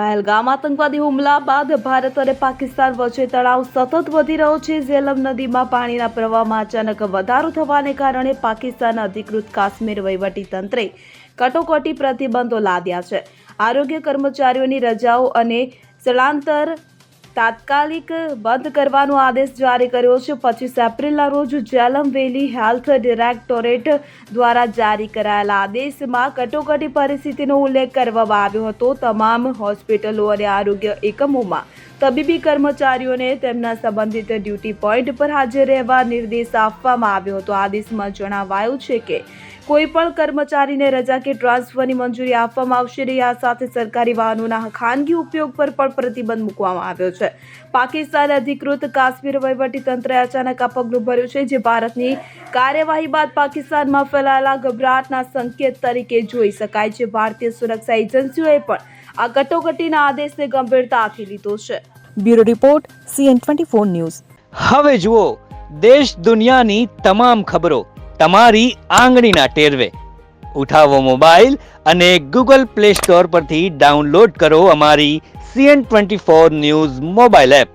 પહેલગામ આતંકવાદી હુમલા બાદ ભારત અને પાકિસ્તાન વચ્ચે તણાવ સતત વધી રહ્યો છે. ઝેલમ નદીમાં પાણીના પ્રવાહમાં અચાનક વધારો થવાને કારણે પાકિસ્તાનના અધિકૃત કાશ્મીર વહીવટીતંત્રે કટોકટી પ્રતિબંધો લાદ્યા છે. આરોગ્ય કર્મચારીઓની રજાઓ અને સ્થળાંતર તાત્કાલિક બંધ કરવાનો આદેશ જારી કર્યો છે. 25 એપ્રિલના રોજ ઝેલમ વેલી હેલ્થ ડિરેક્ટોરેટ દ્વારા જારી કરાયેલા આદેશમાં કટોકટી પરિસ્થિતિનો ઉલ્લેખ કરવામાં આવ્યો હતો. તમામ હોસ્પિટલો અને આરોગ્ય એકમોમાં તબીબી કર્મચારીઓને તેમના સંબંધિત ડ્યુટી પોઈન્ટ પર હાજર રહેવા નિર્દેશ આપવામાં આવ્યો હતો. આદેશમાં જણાવાયું છે કે કોઈ પણ કર્મચારીને રજા કે ટ્રાન્સફરની મંજૂરી આપવામાં આવશે નહીં. આ સાથે સરકારી વાહનોના ખાનગી ઉપયોગ પર પણ પ્રતિબંધ મૂકવામાં આવ્યો છે. પાકિસ્તાન અધિકૃત કાશ્મીર વહીવટીતંત્રે અચાનક આ પગલું ભર્યું છે, જે ભારતની કાર્યવાહી બાદ પાકિસ્તાનમાં ફેલાયેલા ગભરાટના સંકેત તરીકે જોઈ શકાય છે. ભારતીય સુરક્ષા એજન્સીઓએ પણ આ કટોકટીના આદેશને ગંભીરતાથી લીધો છે. Bureau report CN24 news. હવે જુઓ દેશ દુનિયાની તમામ ખબરો તમારી આંગળીના ટેરવે. ઉઠાવો મોબાઈલ અને Google Play Store પરથી ડાઉનલોડ કરો અમારી CN24 ન્યૂઝ મોબાઈલ એપ.